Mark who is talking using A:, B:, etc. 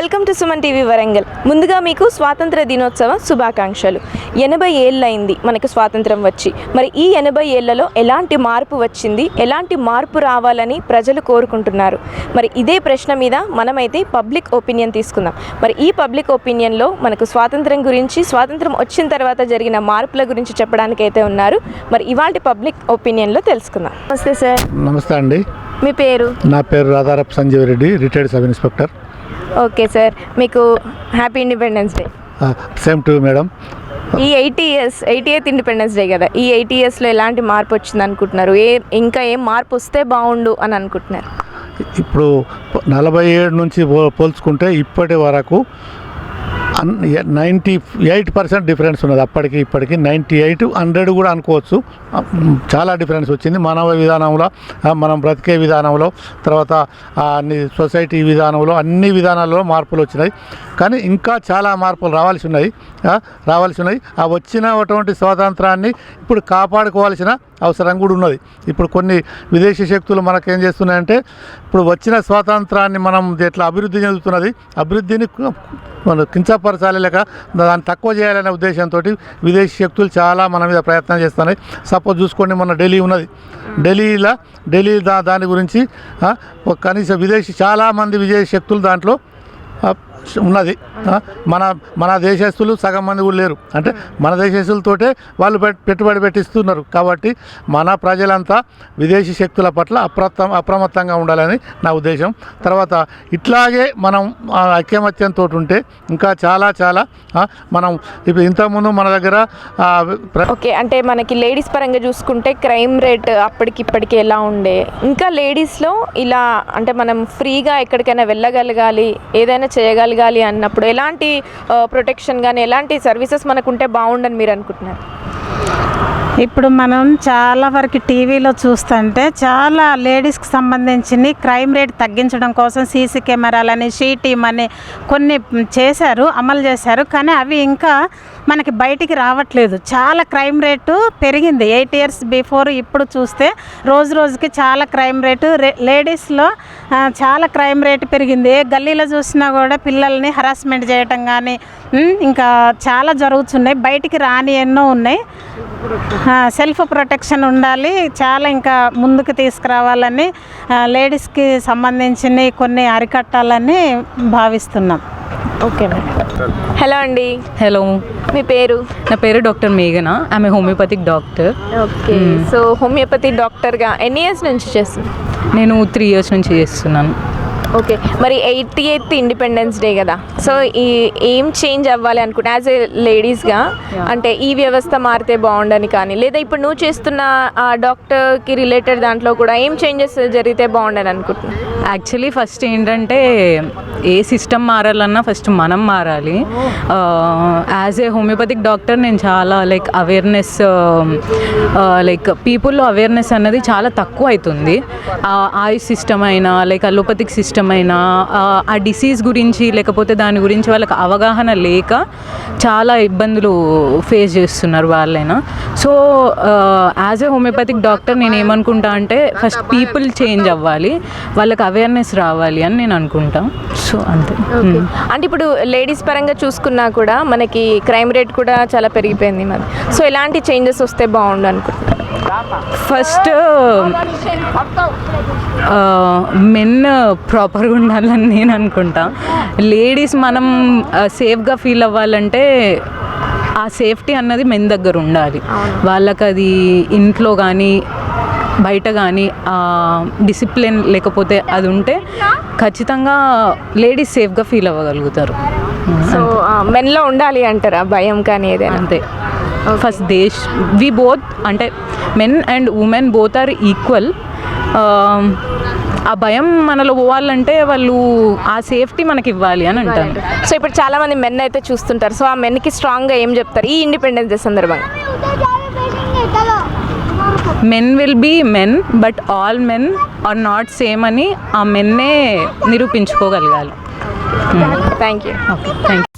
A: Welcome to Suman TV Warangal. ముందుగా మీకు స్వాతంత్ర దినోత్సవ శుభాకాంక్షలు. 80 ఏళ్ళైంది మనకు స్వాతంత్రం వచ్చి. మరి ఈ 80 ఏళ్లలో ఎలాంటి మార్పు వచ్చింది, ఎలాంటి మార్పు రావాలని ప్రజలు కోరుకుంటున్నారు? మరి ఇదే ప్రశ్న మీద మనమైతే పబ్లిక్ ఒపీనియన్ తీసుకుందాం. మరి ఈ పబ్లిక్ ఒపీనియన్లో మనకు స్వాతంత్రం గురించి, స్వాతంత్రం వచ్చిన తర్వాత జరిగిన మార్పుల గురించి చెప్పడానికి అయితే ఉన్నారు. మరి ఇవాళ పబ్లిక్ ఒపీనియన్లో తెలుసుకుందాం. నమస్తే సార్.
B: నమస్తే అండి.
A: మీ పేరు?
B: నా పేరు రాధారప్ Sanjeev Reddy, retired sub inspector.
A: Okay sir, మీకు happy independence day.
B: Same to madam.
A: ఈ 88th ఇండిపెండెన్స్ డే కదా, ఈ 80 yearsలో ఎలాంటి మార్పు వచ్చింది అనుకుంటున్నారు? ఇంకా ఏం మార్పు వస్తే బాగుండు అని అనుకుంటున్నారు?
B: ఇప్పుడు 47 నుంచి పోల్చుకుంటే ఇప్పటి వరకు 98% డిఫరెన్స్ ఉన్నది. అప్పటికి ఇప్పటికి 98, 100 కూడా అనుకోవచ్చు. చాలా డిఫరెన్స్ వచ్చింది. మానవ విధానంలో, మనం బ్రతికే విధానంలో, తర్వాత అన్ని సొసైటీ విధానంలో, అన్ని విధానాల్లో మార్పులు వచ్చినాయి. కానీ ఇంకా చాలా మార్పులు రావాల్సి ఉన్నాయి. ఆ వచ్చినటువంటి స్వాతంత్రాన్ని ఇప్పుడు కాపాడుకోవాల్సిన అవసరం కూడా ఉన్నది. ఇప్పుడు కొన్ని విదేశీ శక్తులు మనకేం చేస్తున్నాయంటే, ఇప్పుడు వచ్చిన స్వాతంత్రాన్ని మనం ఎట్లా అభివృద్ధి చెందుతున్నది, అభివృద్ధిని మనం కించపరచాలి, లేక దాన్ని తక్కువ చేయాలనే ఉద్దేశంతో విదేశీ శక్తులు చాలా మన మీద ప్రయత్నం చేస్తున్నాయి. సపోజ్ చూసుకోండి, మన ఢిల్లీ ఉన్నది. ఢిల్లీ దాని గురించి కనీసం చాలామంది విదేశీ శక్తులు దాంట్లో ఉన్నది. మన దేశస్తులు సగం మంది కూడా లేరు. అంటే మన దేశస్తులతోటే వాళ్ళు పెట్టుబడి పెట్టిస్తున్నారు. కాబట్టి మన ప్రజలంతా విదేశీ శక్తుల పట్ల అప్రమత్తంగా ఉండాలని నా ఉద్దేశం. తర్వాత ఇట్లాగే మనం ఐకమత్యంతో ఉంటే ఇంకా చాలా మనం ఇప్పుడు ఇంతకుముందు మన దగ్గర
A: ఓకే, అంటే మనకి లేడీస్ పరంగా చూసుకుంటే క్రైమ్ రేట్ అప్పటికిప్పటికి ఎలా ఉండే, ఇంకా లేడీస్లో ఇలా అంటే మనం ఫ్రీగా ఎక్కడికైనా వెళ్ళగలగాలి, ఏదైనా చేయగలగాలి అన్నప్పుడు ఎలాంటి ప్రొటెక్షన్ కానీ ఎలాంటి సర్వీసెస్ మనకు ఉంటే బాగుండని మీరు అనుకుంటున్నారు?
C: ఇప్పుడు మనం చాలా వరకు టీవీలో చూస్తుంటే చాలా లేడీస్కి సంబంధించిన క్రైమ్ రేట్ తగ్గించడం కోసం సీసీ కెమెరాలని, టీమ్ అని కొన్ని అమలు చేశారు. కానీ అవి ఇంకా మనకి బయటికి రావట్లేదు. చాలా క్రైమ్ రేటు పెరిగింది 8 years బిఫోర్ ఇప్పుడు చూస్తే రోజుకి చాలా క్రైమ్ రేటు లేడీస్లో చాలా క్రైమ్ రేటు పెరిగింది. ఏ గల్లీలో చూసినా కూడా పిల్లల్ని హరాస్మెంట్ చేయటం కానీ ఇంకా చాలా జరుగుతున్నాయి. బయటికి రాని ఎన్నో ఉన్నాయి. సెల్ఫ్ ప్రొటెక్షన్ ఉండాలి, చాలా ఇంకా ముందుకు తీసుకురావాలని, లేడీస్కి సంబంధించిన కొన్ని అరికట్టాలని భావిస్తున్నాం.
A: Okay madam. హలో అండి.
D: హలో,
A: మీ పేరు?
D: నా పేరు డాక్టర్ మేఘన. ఆమె homeopathic doctor.
A: Okay, so homeopathy డాక్టర్గా ఎన్ని ఇయర్స్ నుంచి చేస్తున్నారు?
D: నేను 3 years నుంచి చేస్తున్నాను.
A: ఓకే, మరి 88th ఇండిపెండెన్స్ డే కదా, సో ఏం చేంజ్ అవ్వాలి అనుకుంటా యాజ్ ఏ లేడీస్గా? అంటే ఈ వ్యవస్థ మారితే బాగుండని కానీ, లేదా ఇప్పుడు నువ్వు చేస్తున్న ఆ డాక్టర్కి రిలేటెడ్ దాంట్లో కూడా ఏం చేంజెస్ జరిగితే బాగుండని అనుకుంటున్నా?
D: యాక్చువల్లీ ఫస్ట్ ఏంటంటే, ఏ సిస్టమ్ మారాలన్నా ఫస్ట్ మనం మారాలి. యాజ్ ఏ హోమియోపతిక్ డాక్టర్ నేను చాలా అవేర్నెస్ పీపుల్లో అవేర్నెస్ అన్నది చాలా తక్కువ అవుతుంది. ఆయుష్ సిస్టమ్ అయినా అలోపతిక్ సిస్టమ్ అయినా ఆ డిసీజ్ గురించి లేకపోతే దాని గురించి వాళ్ళకి అవగాహన లేక చాలా ఇబ్బందులు ఫేస్ చేస్తున్నారు వాళ్ళైనా. So as a homeopathic doctor నేను ఏమనుకుంటా అంటే, ఫస్ట్ పీపుల్ చేంజ్ అవ్వాలి, వాళ్ళకి అవేర్నెస్ రావాలి అని నేను అనుకుంటా. సో అంతే.
A: అంటే ఇప్పుడు లేడీస్ పరంగా చూసుకున్నా కూడా మనకి క్రైమ్ రేట్ కూడా చాలా పెరిగిపోయింది మరి. సో ఎలాంటి చేంజెస్ వస్తే బాగుండు అనుకుంటున్నాను?
D: ఫస్ట్ మెన్ ప్రాపర్గా ఉండాలని నేను అనుకుంటా. లేడీస్ మనం సేఫ్గా ఫీల్ అవ్వాలంటే ఆ సేఫ్టీ అన్నది మెన్ దగ్గర ఉండాలి. వాళ్ళకి అది ఇంట్లో కానీ బయట కానీ డిసిప్లిన్ లేకపోతే అది ఉంటే ఖచ్చితంగా లేడీస్ సేఫ్గా ఫీల్ అవ్వగలుగుతారు.
A: సో మెన్లో ఉండాలి అంటారా భయం కానీ ఏదైనా?
D: అంతే. ఫస్ట్ వి బోత్ అంటే men and women both are equal. ఆ భయం మనలో పోవాలంటే వాళ్ళు ఆ సేఫ్టీ మనకి ఇవ్వాలి అని అంటాను.
A: సో ఇప్పుడు చాలామంది మెన్ అయితే చూస్తుంటారు. సో ఆ మెన్కి స్ట్రాంగ్గా ఏం చెప్తారు ఈ ఇండిపెండెన్స్ డే సందర్భంగా?
D: Men will be men, but all men are not same అని ఆ మెన్నే నిరూపించుకోగలగాలి.
A: Thank you.
D: Okay, thank you.